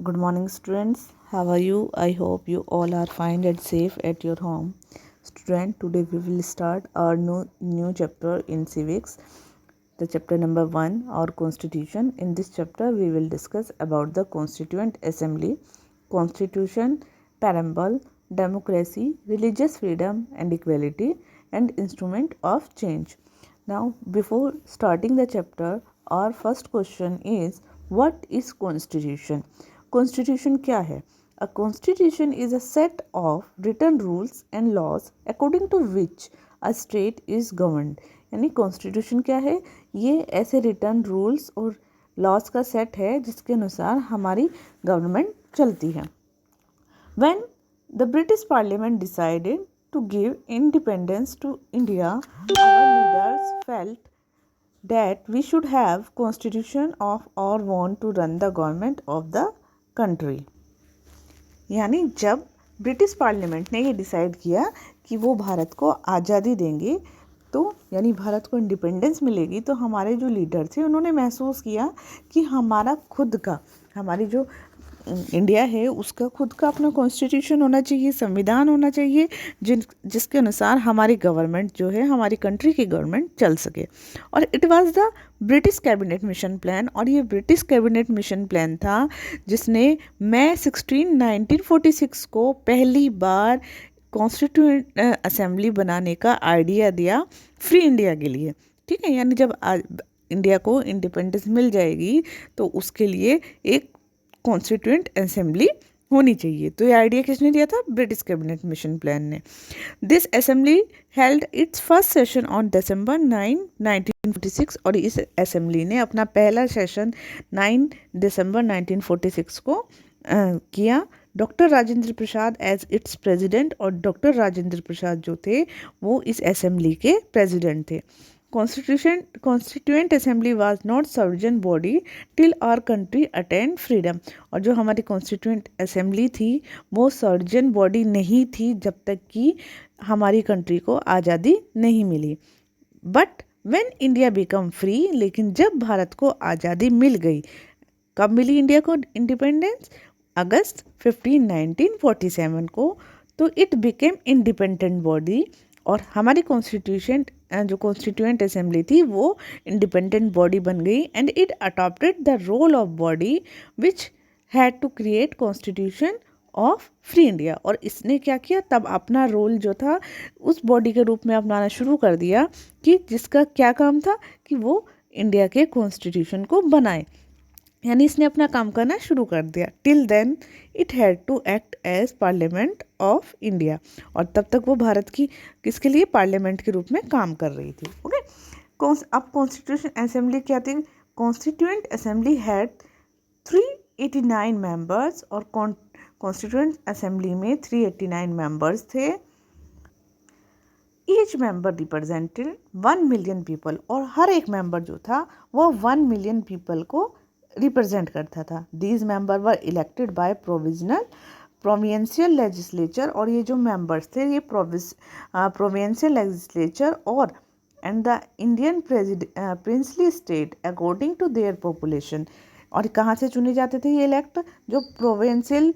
Good morning, students. How are you? I hope you all are fine and safe at your home. Student, today we will start our new chapter in civics. The chapter number 1, our constitution. In this chapter, we will discuss about the Constituent Assembly, constitution, preamble, democracy, religious freedom and equality, and instrument of change. Now, before starting the chapter, our first question is, what is constitution? Constitution क्या है? A constitution is a set of written rules and laws according to which a state is governed. यानी constitution क्या है? ये ऐसे written rules और laws का set है जिसके अनुसार हमारी government चलती है. When the British Parliament decided to give independence to India, our leaders felt that we should have constitution of our own to run the government of the country. यानी जब British parliament ने ये decide किया कि वो भारत को आज़ादी देंगे, तो यानी भारत को इंडिपेंडेंस मिलेगी, तो हमारे जो लीडर थे उन्होंने महसूस किया कि हमारा खुद का, हमारी जो इंडिया है उसका खुद का अपना कॉन्स्टिट्यूशन होना चाहिए, संविधान होना चाहिए जिसके अनुसार हमारी गवर्नमेंट जो है, हमारी कंट्री की गवर्नमेंट चल सके. और it was the British cabinet mission plan, और ये ब्रिटिश कैबिनेट मिशन प्लान था जिसने मई 16, 1946 को पहली बार कॉन्स्टिट्यूएंट असेंबली बनाने का आइडिया दिया फ्री इंडिया के लिए. ठीक है, यानी जब इंडिया को इंडिपेंडेंस मिल जाएगी तो उसके लिए एक कॉन्स्टिट्यूएंट असेंबली होनी चाहिए. तो ये आइडिया किसने दिया था? ब्रिटिश कैबिनेट मिशन प्लान ने. This assembly held it's first session on December 9, 1946, और इस असेंबली ने अपना पहला सेशन 9 दिसंबर 1946 को किया. Doctor Rajendra Prasad as its president, और डॉक्टर राजेंद्र प्रसाद जो थे वो इस असेंबली के प्रेसिडेंट थे. Constituent assembly was not sovereign body till our country attend freedom. और जो हमारी कॉन्स्टिट्यूएंट असेंबली थी वो सॉवरेन बॉडी नहीं थी जब तक कि हमारी कंट्री को आज़ादी नहीं मिली. But when India become free, लेकिन जब भारत को आज़ादी मिल गई, कब मिली इंडिया को इंडिपेंडेंस? अगस्त 15, 1947 को. तो इट बिकेम इंडिपेंडेंट बॉडी, और हमारी कॉन्स्टिट्यूशन जो कॉन्स्टिट्यूएंट असेंबली थी वो इंडिपेंडेंट बॉडी बन गई. And it adopted the role of body which had to create constitution of free India. और इसने क्या किया, तब अपना रोल जो था उस बॉडी के रूप में अपनाना शुरू कर दिया कि जिसका क्या काम था कि वो इंडिया के कॉन्स्टिट्यूशन को बनाए. यानी इसने अपना काम करना शुरू कर दिया. Till then it had to act as parliament of India, और तब तक वो भारत की किसके लिए? पार्लियामेंट के रूप में काम कर रही थी. ओके. अब कॉन्स्टिट्यूशन असेंबली क्या थी? कॉन्स्टिट्यूएंट असेंबली हैड 389 मेंबर्स, और कॉन्स्टिट्यूएंट असेंबली में 389 मेंबर्स थे. Each member represented 1 million people, और हर एक मेंबर जो था वो 1 मिलियन पीपल को रिप्रेजेंट करता था. These member were elected by provincial legislature, और ये जो मेंबर्स थे ये प्रोविंशियल लेजिस्लेचर और and the Indian princely state according to their population. और कहाँ से चुने जाते थे ये इलेक्ट? जो प्रोविंशियल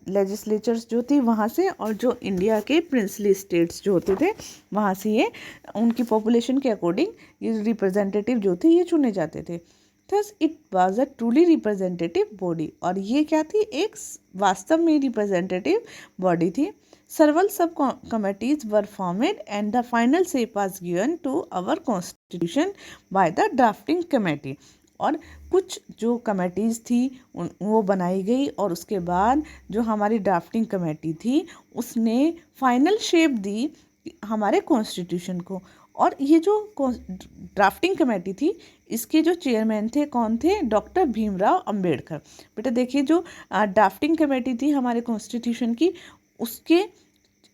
लेजिस्लेचर्स जो थी वहाँ से, और जो इंडिया के प्रिंसली स्टेट्स जो होते थे वहाँ से ये उनकी पॉपुलेशन के अकॉर्डिंग ये रिप्रेजेंटेटिव जो थे ये चुने जाते थे. Thus it was a truly representative body, और ये क्या थी? एक वास्तव में रिप्रेजेंटेटिव बॉडी थी. Several sub committees were formed and the final shape was given to our constitution by the drafting committee. और कुछ जो कमेटीज़ थी वो बनाई गई, और उसके बाद जो हमारी ड्राफ्टिंग कमेटी थी उसने फाइनल शेप दी हमारे कॉन्स्टिट्यूशन को. और ये जो ड्राफ्टिंग कमेटी थी इसके जो चेयरमैन थे कौन थे? डॉक्टर भीमराव अंबेडकर. बेटा देखिए, जो ड्राफ्टिंग कमेटी थी हमारे कॉन्स्टिट्यूशन की, उसके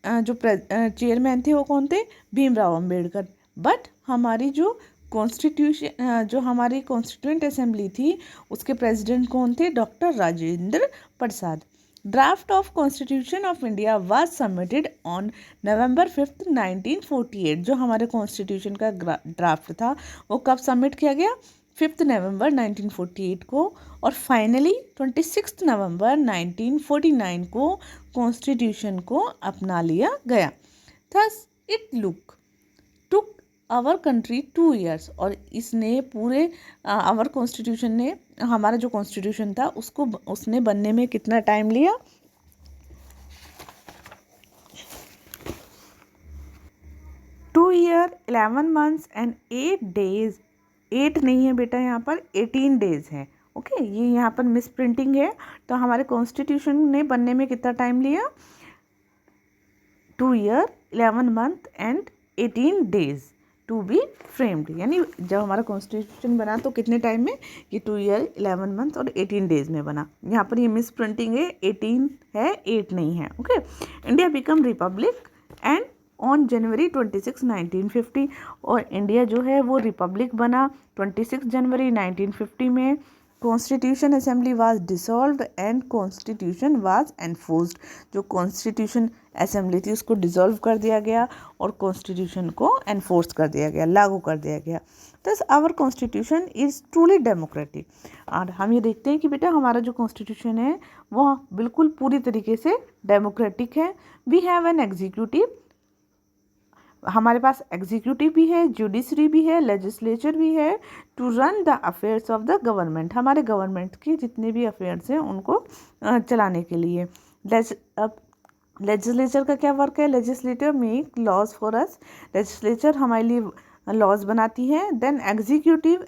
जो चेयरमैन थे वो कौन थे? भीमराव अंबेडकर. बट हमारी जो कॉन्स्टिट्यूशन जो हमारी कॉन्स्टिट्यूएंट असेंबली थी उसके प्रेसिडेंट कौन थे? Doctor Rajendra Prasad. Draft of constitution of India was submitted on November 5, 1948. जो हमारे कॉन्स्टिट्यूशन का ड्राफ्ट था वो कब सबमिट किया गया? 5 नवंबर 1948 को, और फाइनली 26 नवंबर 1949 को कॉन्स्टिट्यूशन को अपना लिया गया। Thus it took our country 2 years, और इसने पूरे आवर कॉन्स्टिट्यूशन ने, हमारा जो कॉन्स्टिट्यूशन था उसने बनने में कितना टाइम लिया? 2 year 11 months and 8 days। 8 नहीं है बेटा, यहाँ पर 18 डेज है। ओके, ये यहाँ पर मिस प्रिंटिंग है। तो हमारे कॉन्स्टिट्यूशन ने बनने में कितना टाइम लिया? 2 year 11 month and 18 days to be framed. यानी जब हमारा कॉन्स्टिट्यूशन बना तो कितने टाइम में? ये 2 year 11 months और 18 डेज में बना। यहाँ पर ये मिस प्रिंटिंग है, 18 है, 8 नहीं है। Okay, India become Republic and on January 26 1950, और इंडिया जो है वो रिपब्लिक बना 26 जनवरी 1950 में। Constitution assembly was dissolved and constitution was enforced. जो कॉन्स्टिट्यूशन असेंबली थी उसको डिसॉल्व कर दिया गया और कॉन्स्टिट्यूशन को एनफोर्स कर दिया गया, लागू कर दिया गया। Thus our constitution is truly democratic. और हम ये देखते हैं कि बेटा हमारा जो कॉन्स्टिट्यूशन है वह बिल्कुल पूरी तरीके से डेमोक्रेटिक है। वी हैव एन एग्जीक्यूटिव, हमारे पास एग्जीक्यूटिव भी है, जुडिशरी भी है, लेजिस्लेचर भी है to run the affairs of the government. हमारे गवर्नमेंट के जितने भी अफेयर्स हैं उनको चलाने के लिए। लेजिस्लेचर का क्या वर्क है? Legislator make laws for us. Legislature हमारे लिए लॉज बनाती है। Then executive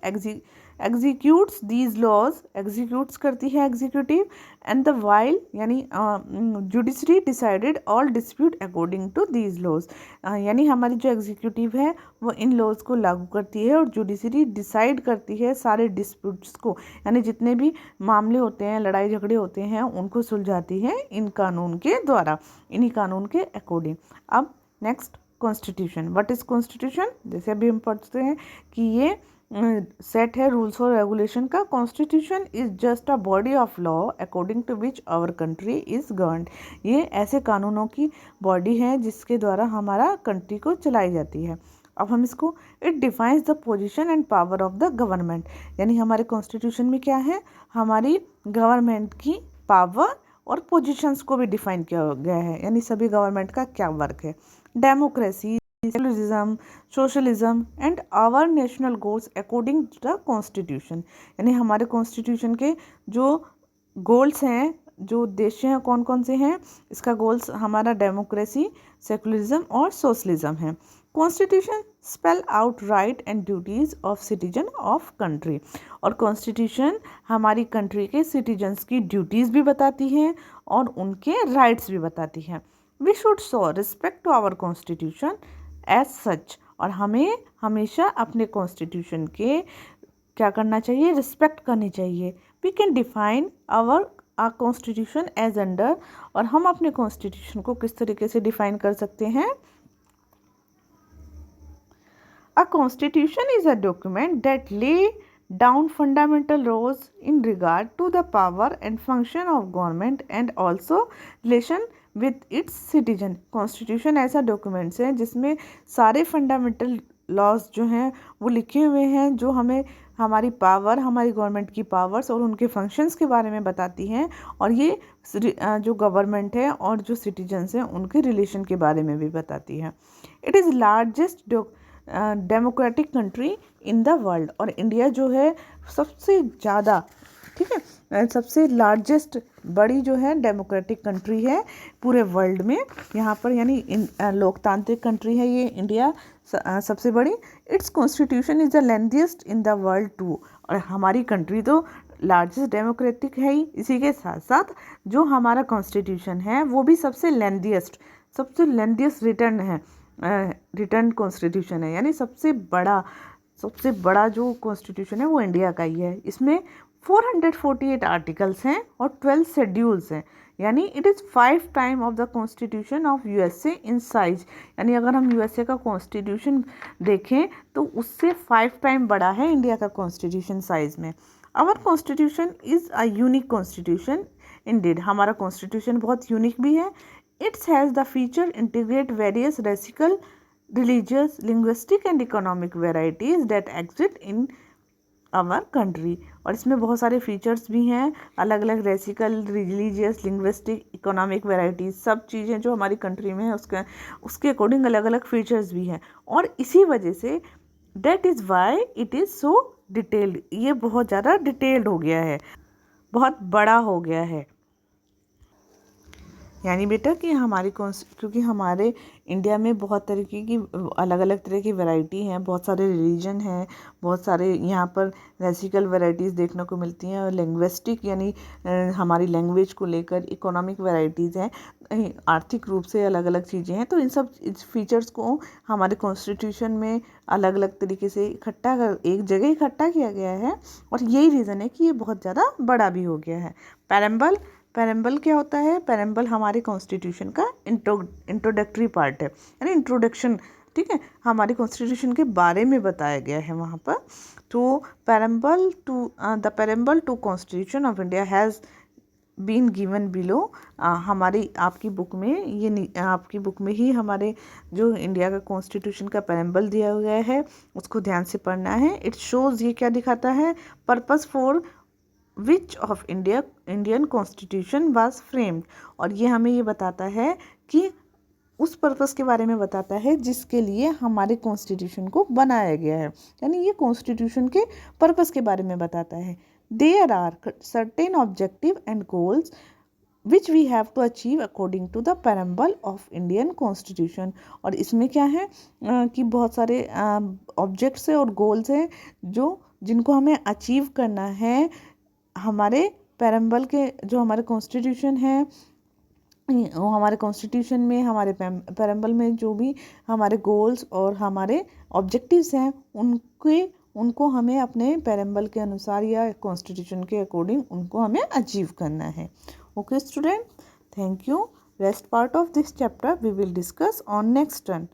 executes these laws, executes करती है एग्जीक्यूटिव। एंड द वाइल यानी judiciary decided all dispute according to these laws. यानी हमारी जो एग्जीक्यूटिव है वो इन लॉज को लागू करती है और जुडिशरी डिसाइड करती है सारे डिस्प्यूट्स को, यानी जितने भी मामले होते हैं, लड़ाई झगड़े होते हैं, उनको सुलझाती है इन कानून के द्वारा, इन्हीं कानून के अकॉर्डिंग। अब next constitution. What is constitution? जैसे अभी हम पढ़ते हैं कि ये सेट है रूल्स और रेगुलेशन का। Constitution is just a body of law according to which our country is governed. ये ऐसे कानूनों की बॉडी है जिसके द्वारा हमारा कंट्री को चलाई जाती है। अब हम इसको, it defines the position and power of the government. यानी हमारे कॉन्स्टिट्यूशन में क्या है? हमारी गवर्नमेंट की पावर और पोजीशंस को भी डिफाइन किया गया है, यानी सभी गवर्नमेंट का क्या वर्क है। Democracy, secularism, socialism and our national goals according to the constitution. यानी हमारे कॉन्स्टिट्यूशन के जो गोल्स हैं, जो उद्देश्य हैं, कौन कौन से हैं? इसका गोल्स हमारा डेमोक्रेसी, सेक्युलरिज्म और सोशलिज्म है। Constitution spell out right and duties of citizen of country. और कॉन्स्टिट्यूशन हमारी कंट्री के सिटीजन्स की ड्यूटीज़ भी बताती हैं और उनके राइट्स भी बताती हैं। We should show respect to our constitution as such. और हमें हमेशा अपने कॉन्स्टिट्यूशन के क्या करना चाहिए? रिस्पेक्ट करनी चाहिए। We can define our constitution as under. और हम अपने कॉन्स्टिट्यूशन को किस तरीके से डिफाइन कर सकते हैं? A constitution is a document that lay down fundamental laws in regard to the power and function of government and also relation with its citizen। Constitution ऐसा डॉक्यूमेंट्स है जिसमें सारे फंडामेंटल लॉज जो हैं वो लिखे हुए हैं, जो हमें हमारी पावर, हमारी गवर्नमेंट की पावर्स और उनके फंक्शंस के बारे में बताती हैं, और ये जो गवर्नमेंट है और जो सिटीजन्स हैं उनके रिलेशन के बारे में भी बताती है। It is largest democratic country in the world. और इंडिया जो है सबसे ज़्यादा, ठीक है, सबसे लार्जेस्ट, बड़ी जो है डेमोक्रेटिक कंट्री है पूरे वर्ल्ड में। यहाँ पर यानी लोकतांत्रिक कंट्री है ये इंडिया सबसे बड़ी। Its constitution is the lengthiest in the world too. और हमारी कंट्री तो लार्जेस्ट डेमोक्रेटिक है ही, इसी के साथ साथ जो हमारा कॉन्स्टिट्यूशन है वो भी सबसे लेंथीएस्ट रिटर्न है, रिटर्न कॉन्स्टिट्यूशन है। यानी सबसे बड़ा जो कॉन्स्टिट्यूशन है वो इंडिया का ही है। इसमें 448 आर्टिकल्स हैं और 12 शेड्यूल्स हैं। यानी it is 5 time of the constitution of USA in size. यानी अगर हम यूएसए का कॉन्स्टिट्यूशन देखें तो उससे 5 टाइम बड़ा है इंडिया का कॉन्स्टिट्यूशन साइज में। Our constitution is a unique constitution indeed. हमारा कॉन्स्टिट्यूशन बहुत यूनिक भी है। It has the feature integrate various racial, religious, linguistic and economic varieties that exist in our country. और इसमें बहुत सारे फीचर्स भी हैं, अलग अलग racial, religious, linguistic, economic varieties, सब चीज़ें जो हमारी कंट्री में है उसके अकॉर्डिंग अलग अलग फीचर्स भी हैं। और इसी वजह say that is why it is so detailed, ये बहुत ज़्यादा डिटेल्ड हो गया है, बहुत बड़ा हो गया है। यानी बेटा कि क्योंकि हमारे इंडिया में बहुत तरीके की अलग अलग तरह की वैरायटी हैं, बहुत सारे रिलीजन हैं, बहुत सारे यहाँ पर रेसिकल वैरायटीज़ देखने को मिलती हैं, और लिंग्विस्टिक यानी हमारी लैंग्वेज को लेकर इकोनॉमिक वैरायटीज़ हैं, आर्थिक रूप से अलग अलग चीज़ें हैं। तो इन सब फीचर्स को हमारे कॉन्स्टिट्यूशन में अलग अलग तरीके से एक जगह इकट्ठा किया गया है, और यही रीज़न है कि ये बहुत ज़्यादा बड़ा भी हो गया है। पैरेम्बल क्या होता है? पैरेम्बल हमारे कॉन्स्टिट्यूशन का इंट्रोडक्टरी पार्ट है, यानी इंट्रोडक्शन, ठीक है, हमारे कॉन्स्टिट्यूशन के बारे में बताया गया है वहाँ पर। तो the preamble to constitution of India has been given below. हमारी आपकी बुक में ही हमारे जो इंडिया का कॉन्स्टिट्यूशन का पैरेम्बल दिया गया है, उसको ध्यान से पढ़ना है। इट शोज़, ये क्या दिखाता है? Purpose for which of Indian constitution was framed. और ये हमें ये बताता है कि उस पर्पस के बारे में बताता है जिसके लिए हमारे कॉन्स्टिट्यूशन को बनाया गया है, यानी ये कॉन्स्टिट्यूशन के पर्पस के बारे में बताता है। There are certain objective and goals which we have to achieve according to the preamble of Indian constitution. और इसमें क्या है कि बहुत सारे ऑब्जेक्ट्स और गोल्स हैं जिनको हमें अचीव करना है हमारे पैरेम्बल के, जो हमारे कॉन्स्टिट्यूशन है, हमारे कॉन्स्टिट्यूशन में, हमारे पैरेम्बल में जो भी हमारे गोल्स और हमारे ऑब्जेक्टिव्स हैं, उनको हमें अपने पैरेम्बल के अनुसार या कॉन्स्टिट्यूशन के अकॉर्डिंग उनको हमें अचीव करना है। Okay student, thank you. Rest part of this chapter we will discuss on next turn.